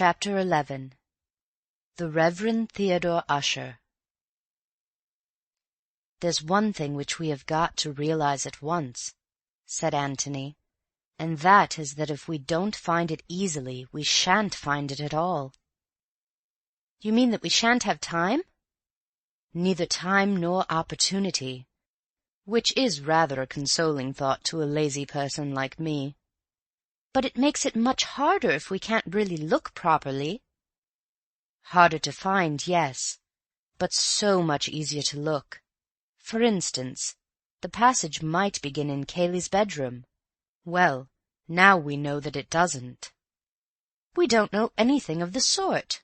Chapter 11. The Reverend Theodore Usher. "There's one thing which we have got to realize at once," said Antony, "and that is that if we don't find it easily, we shan't find it at all." "You mean that we shan't have time?" "Neither time nor opportunity, which is rather a consoling thought to a lazy person like me." "But it makes it much harder if we can't really look properly." "Harder to find, yes, but so much easier to look. For instance, the passage might begin in Cayley's bedroom. Well, now we know that it doesn't." "We don't know anything of the sort,"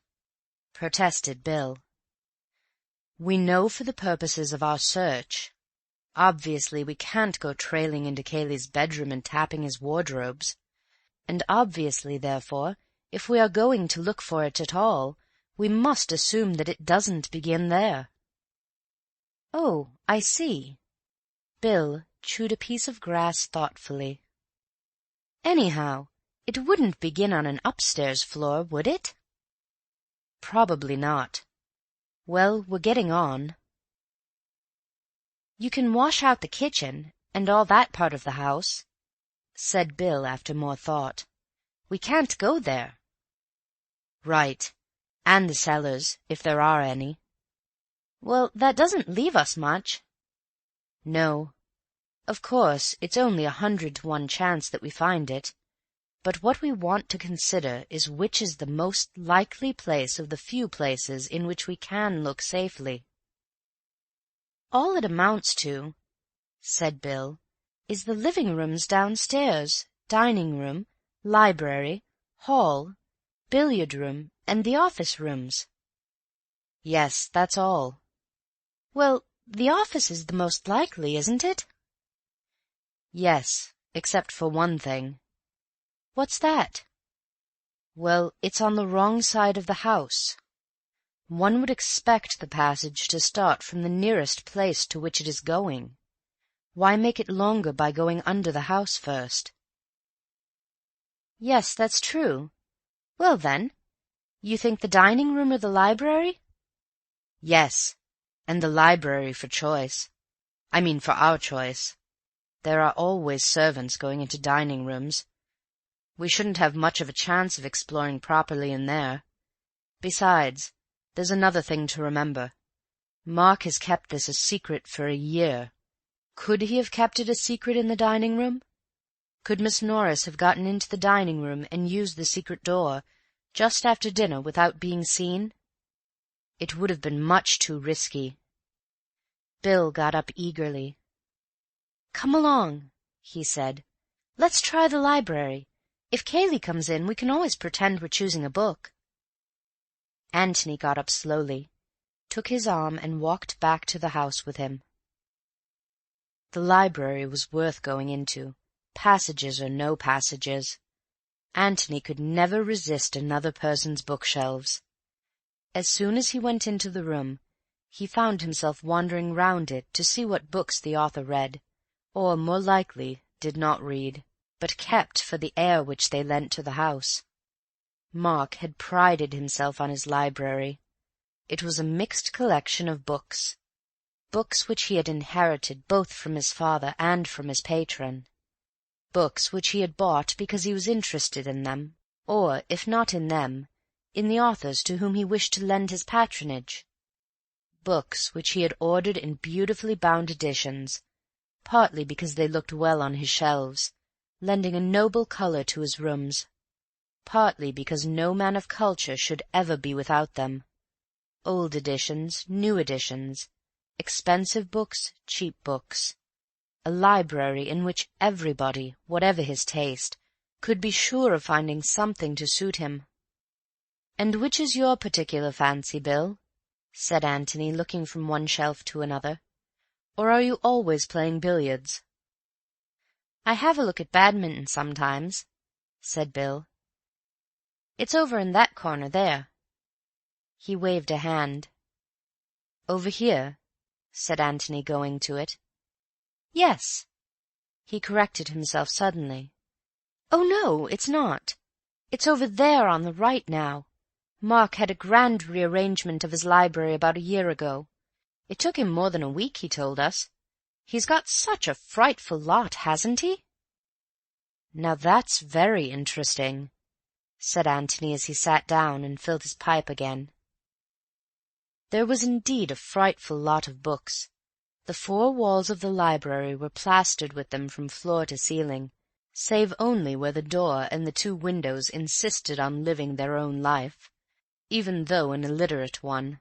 protested Bill. "We know for the purposes of our search. Obviously we can't go trailing into Cayley's bedroom and tapping his wardrobes. And obviously, therefore, if we are going to look for it at all, we must assume that it doesn't begin there." "Oh, I see." Bill chewed a piece of grass thoughtfully. "Anyhow, it wouldn't begin on an upstairs floor, would it?" "Probably not. Well, we're getting on." "You can wash out the kitchen, and all that part of the house," said Bill after more thought. "We can't go there." "Right. And the cellars, if there are any." "Well, that doesn't leave us much." "No. Of course, it's only 100 to 1 chance that we find it, but what we want to consider is which is the most likely place of the few places in which we can look safely." "All it amounts to," said Bill, "is the living rooms downstairs, dining room, library, hall, billiard room, and the office rooms." "Yes, that's all." "Well, the office is the most likely, isn't it?" "Yes, except for one thing." "What's that?" "Well, it's on the wrong side of the house. One would expect the passage to start from the nearest place to which it is going. Why make it longer by going under the house first?" "Yes, that's true. Well, then, you think the dining room or the library?" "Yes, and the library for choice. I mean for our choice. There are always servants going into dining rooms. We shouldn't have much of a chance of exploring properly in there. Besides, there's another thing to remember. Mark has kept this a secret for a year. Could he have kept it a secret in the dining room? Could Miss Norris have gotten into the dining room and used the secret door just after dinner without being seen? It would have been much too risky." Bill got up eagerly. "Come along," he said. "Let's try the library. If Cayley comes in, we can always pretend we're choosing a book." Antony got up slowly, took his arm and walked back to the house with him. The library was worth going into, passages or no passages. Antony could never resist another person's bookshelves. As soon as he went into the room, he found himself wandering round it to see what books the author read, or, more likely, did not read, but kept for the air which they lent to the house. Mark had prided himself on his library. It was a mixed collection of books which he had inherited both from his father and from his patron, books which he had bought because he was interested in them, or, if not in them, in the authors to whom he wished to lend his patronage, books which he had ordered in beautifully bound editions, partly because they looked well on his shelves, lending a noble colour to his rooms, partly because no man of culture should ever be without them, old editions, new editions, expensive books, cheap books, a library in which everybody, whatever his taste, could be sure of finding something to suit him. "And which is your particular fancy, Bill?" said Antony, looking from one shelf to another. "Or are you always playing billiards?" "I have a look at badminton sometimes," said Bill. "It's over in that corner there." He waved a hand. "Over here?" said Antony, going to it. "Yes." He corrected himself suddenly. "Oh, no, it's not. It's over there on the right now. Mark had a grand rearrangement of his library about a year ago. It took him more than a week, he told us. He's got such a frightful lot, hasn't he?" "Now that's very interesting," said Antony as he sat down and filled his pipe again. There was indeed a frightful lot of books. The 4 walls of the library were plastered with them from floor to ceiling, save only where the door and the 2 windows insisted on living their own life, even though an illiterate one.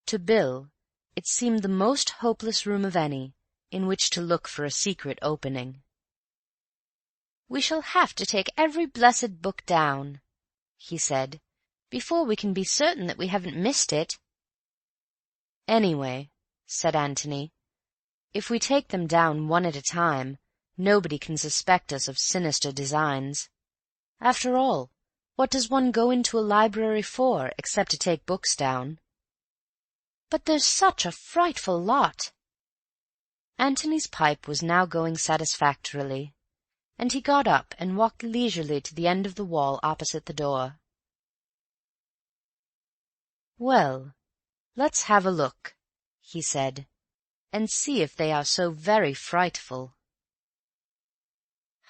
To Bill it seemed the most hopeless room of any in which to look for a secret opening. "We shall have to take every blessed book down," he said, "before we can be certain that we haven't missed it." "Anyway," said Antony, "if we take them down one at a time, nobody can suspect us of sinister designs. After all, what does one go into a library for except to take books down?" "But there's such a frightful lot." Antony's pipe was now going satisfactorily, and he got up and walked leisurely to the end of the wall opposite the door. "Well, let's have a look," he said, "and see if they are so very frightful.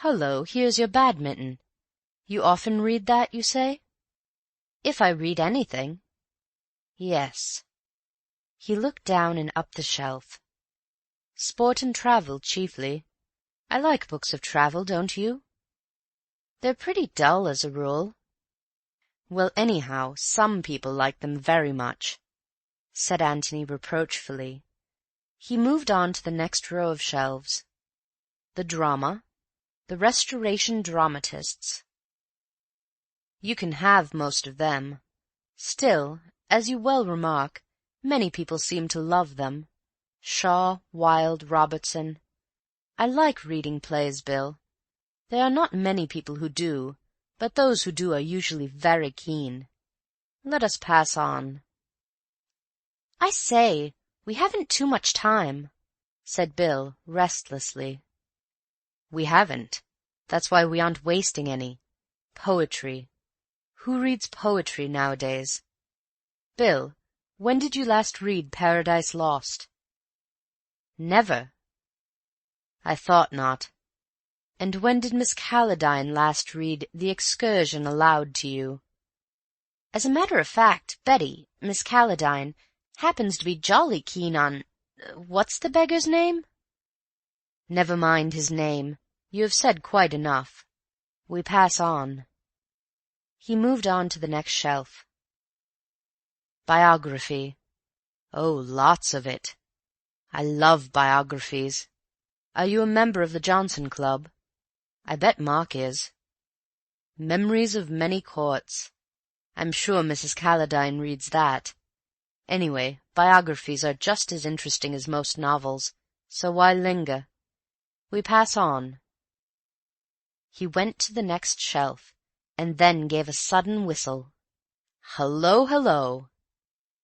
Hullo, here's your badminton. You often read that, you say?" "If I read anything." "Yes." He looked down and up the shelf. "Sport and travel, chiefly. I like books of travel, don't you?" "They're pretty dull as a rule." "Well, anyhow, some people like them very much," said Antony reproachfully. He moved on to the next row of shelves. "The drama, the Restoration dramatists. You can have most of them. Still, as you well remark, many people seem to love them. Shaw, Wilde, Robertson. I like reading plays, Bill. There are not many people who do, but those who do are usually very keen. Let us pass on." "I say, we haven't too much time," said Bill restlessly. "We haven't. That's why we aren't wasting any. Poetry. Who reads poetry nowadays? Bill, when did you last read Paradise Lost?" "Never." "I thought not. And when did Miss Calladine last read The Excursion aloud to you?" "As a matter of fact, Betty, Miss Calladine, happens to be jolly keen on— what's the beggar's name?" "Never mind his name. You have said quite enough. We pass on." He moved on to the next shelf. "Biography. Oh, lots of it. I love biographies. Are you a member of the Johnson Club? I bet Mark is. Memories of Many Courts. I'm sure Mrs. Calladine reads that. Anyway, biographies are just as interesting as most novels, so why linger? We pass on." He went to the next shelf, and then gave a sudden whistle. "Hullo, hullo!"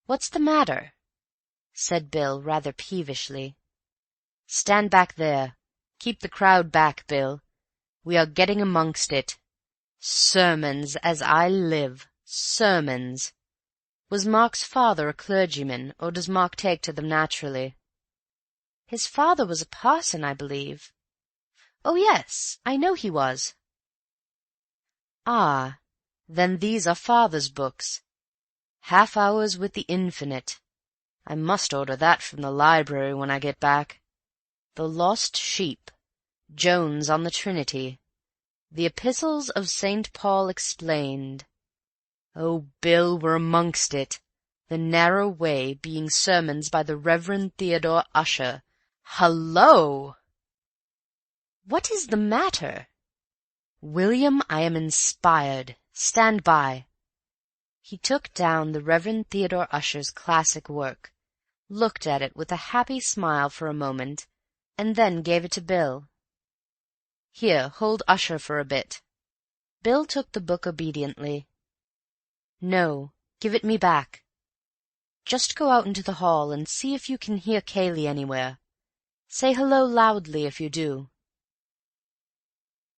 "What's the matter?" said Bill rather peevishly. "Stand back there. Keep the crowd back, Bill. We are getting amongst it. Sermons, as I live. Sermons. Was Mark's father a clergyman, or does Mark take to them naturally?" "His father was a parson, I believe." "Oh, yes, I know he was." "Ah, then these are father's books. Half Hours with the Infinite. I must order that from the library when I get back. The Lost Sheep. Jones on the Trinity. The Epistles of St. Paul Explained. Oh, Bill, we're amongst it. The Narrow Way, being sermons by the Reverend Theodore Usher. Hullo!" "What is the matter?" "William, I am inspired. Stand by." He took down the Reverend Theodore Usher's classic work, looked at it with a happy smile for a moment, and then gave it to Bill. "Here, hold Usher for a bit." Bill took the book obediently. "No, give it me back. Just go out into the hall and see if you can hear Cayley anywhere. Say hello loudly if you do."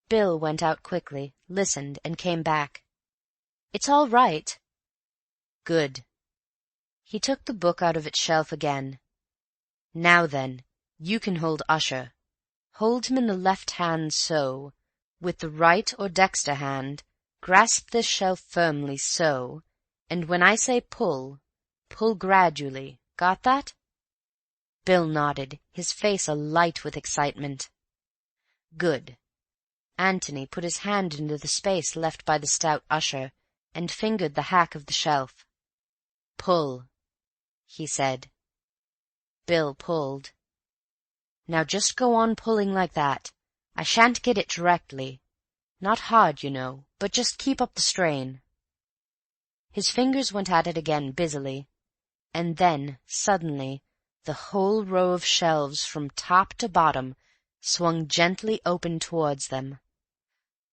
Bill went out quickly, listened, and came back. "It's all right." "Good." He took the book out of its shelf again. "Now then, you can hold Usher. Hold him in the left hand so. With the right or dexter hand, grasp this shelf firmly so, and when I say pull, pull gradually. Got that?" Bill nodded, his face alight with excitement. "Good." Antony put his hand into the space left by the stout Usher, and fingered the hack of the shelf. "Pull," he said. Bill pulled. "Now just go on pulling like that. I shan't get it directly. Not hard, you know, but just keep up the strain." His fingers went at it again busily, and then, suddenly, the whole row of shelves from top to bottom swung gently open towards them.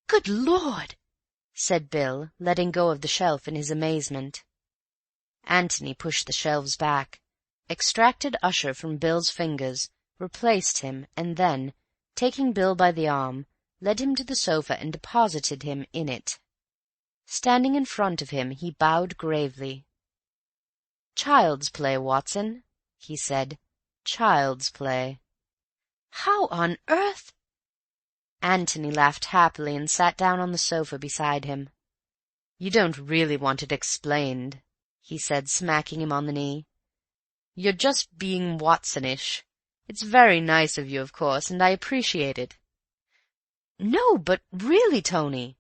"Good Lord!" said Bill, letting go of the shelf in his amazement. Antony pushed the shelves back, extracted Usher from Bill's fingers, replaced him, and then, taking Bill by the arm, led him to the sofa and deposited him in it. Standing in front of him, he bowed gravely. "Child's play, Watson," he said. "Child's play." "How on earth—" Antony laughed happily and sat down on the sofa beside him. "You don't really want it explained," he said, smacking him on the knee. "You're just being Watsonish. It's very nice of you, of course, and I appreciate it." "No, but really, Tony—"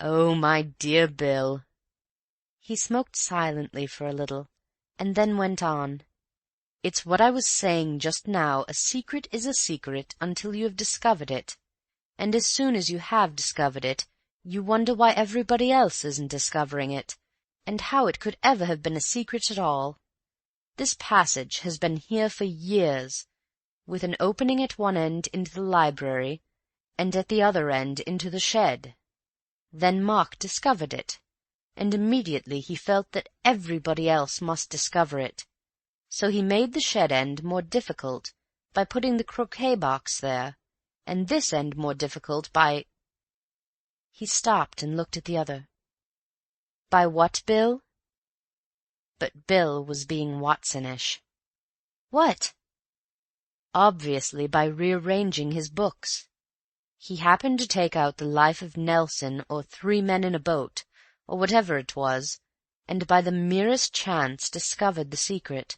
"Oh, my dear Bill." He smoked silently for a little, and then went on. "It's what I was saying just now. A secret is a secret until you have discovered it, and as soon as you have discovered it, you wonder why everybody else isn't discovering it, and how it could ever have been a secret at all. This passage has been here for years, with an opening at one end into the library, and at the other end into the shed. Then Mark discovered it, and immediately he felt that everybody else must discover it. So he made the shed end more difficult by putting the croquet box there, and this end more difficult by—" He stopped and looked at the other. "By what, Bill?" But Bill was being Watsonish. "What?" "Obviously by rearranging his books. He happened to take out the Life of Nelson or Three Men in a Boat, or whatever it was, and by the merest chance discovered the secret.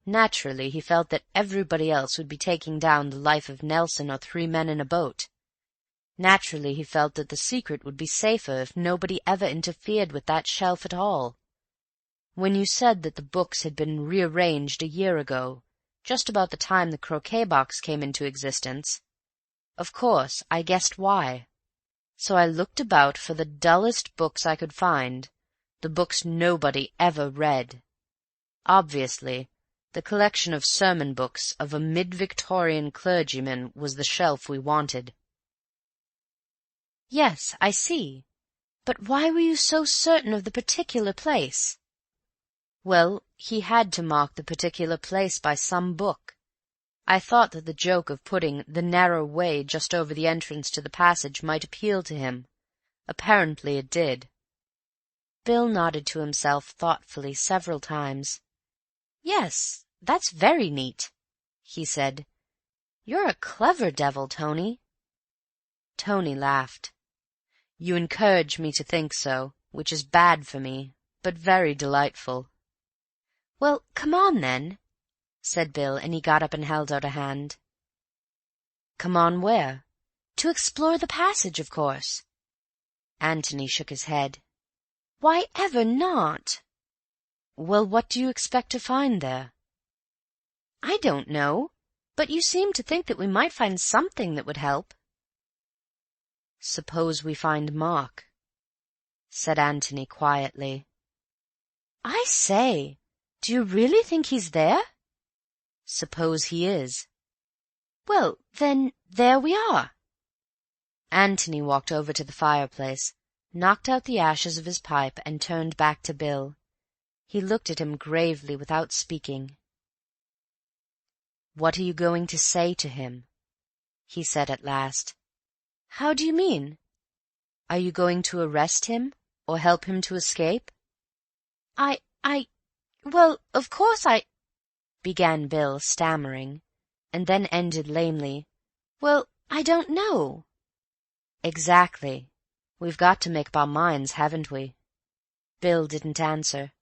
Naturally he felt that everybody else would be taking down the Life of Nelson or Three Men in a Boat. Naturally he felt that the secret would be safer if nobody ever interfered with that shelf at all. When you said that the books had been rearranged a year ago, just about the time the croquet box came into existence, of course I guessed why. So I looked about for the dullest books I could find, the books nobody ever read. Obviously, the collection of sermon books of a mid-Victorian clergyman was the shelf we wanted." "Yes, I see. But why were you so certain of the particular place?" "Well, he had to mark the particular place by some book. I thought that the joke of putting The Narrow Way just over the entrance to the passage might appeal to him. Apparently it did." Bill nodded to himself thoughtfully several times. "Yes, that's very neat," he said. "You're a clever devil, Tony." Tony laughed. "You encourage me to think so, which is bad for me, but very delightful." "Well, come on, then," said Bill, and he got up and held out a hand. "Come on where?" "To explore the passage, of course." Antony shook his head. "Why ever not?" "Well, what do you expect to find there?" "I don't know, but you seem to think that we might find something that would help." "Suppose we find Mark," said Antony quietly. "I say, do you really think he's there?" "Suppose he is." "Well, then, there we are." Antony walked over to the fireplace, knocked out the ashes of his pipe, and turned back to Bill. He looked at him gravely without speaking. "What are you going to say to him?" he said at last. How do you mean? Are you going to arrest him, or help him to escape? Well, of course began Bill, stammering, and then ended lamely. Well, I don't know. Exactly. We've got to make up our minds, haven't we? Bill didn't answer.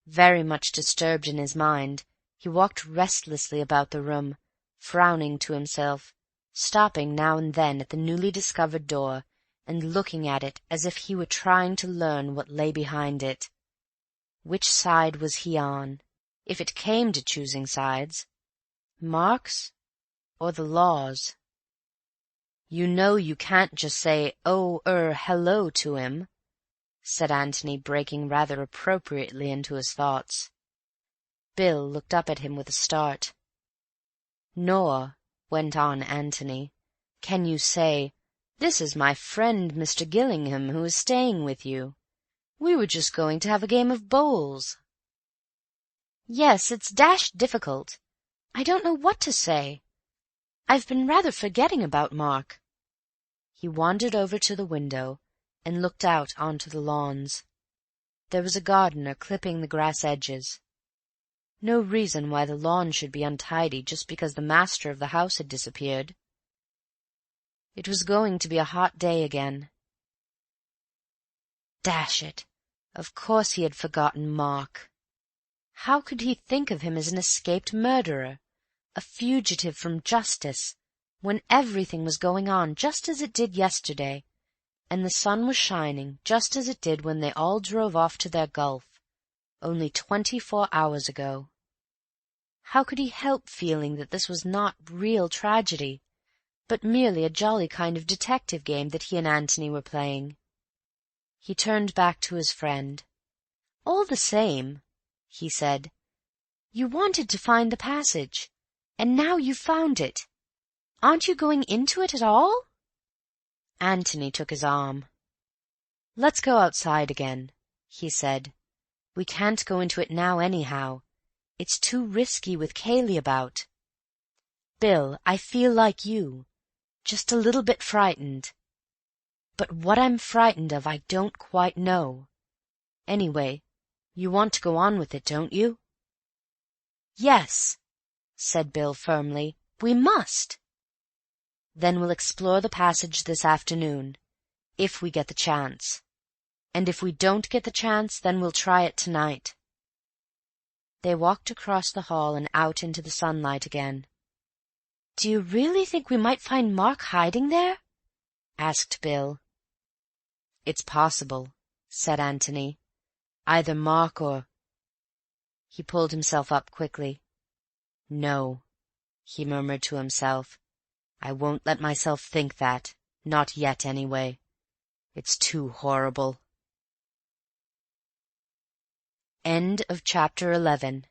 Very much disturbed in his mind, he walked restlessly about the room, frowning to himself, stopping now and then at the newly discovered door and looking at it as if he were trying to learn what lay behind it. Which side was he on, if it came to choosing sides? Mark's or the law's? You know you can't just say, hello to him, said Antony, breaking rather appropriately into his thoughts. Bill looked up at him with a start. Nor, went on Antony, can you say, this is my friend Mr. Gillingham who is staying with you. We were just going to have a game of bowls. Yes, it's dashed difficult. I don't know what to say. I've been rather forgetting about Mark. He wandered over to the window and looked out onto the lawns. There was a gardener clipping the grass edges. No reason why the lawn should be untidy just because the master of the house had disappeared. It was going to be a hot day again. Dash it! Of course he had forgotten Mark. How could he think of him as an escaped murderer, a fugitive from justice, when everything was going on just as it did yesterday, and the sun was shining just as it did when they all drove off to their golf, only 24 hours ago? How could he help feeling that this was not real tragedy, but merely a jolly kind of detective game that he and Antony were playing? He turned back to his friend. "All the same," he said, "you wanted to find the passage, and now you've found it. Aren't you going into it at all?" Antony took his arm. "Let's go outside again," he said. "We can't go into it now anyhow. It's too risky with Cayley about. Bill, I feel like you, just a little bit frightened. But what I'm frightened of I don't quite know. Anyway, you want to go on with it, don't you?" "Yes," said Bill firmly. "We must." "Then we'll explore the passage this afternoon, if we get the chance. And if we don't get the chance, then we'll try it tonight." They walked across the hall and out into the sunlight again. "Do you really think we might find Mark hiding there?" asked Bill. "It's possible," said Antony. "Either Mark or—" He pulled himself up quickly. "No," he murmured to himself. "I won't let myself think that, not yet anyway. It's too horrible." End of chapter 11.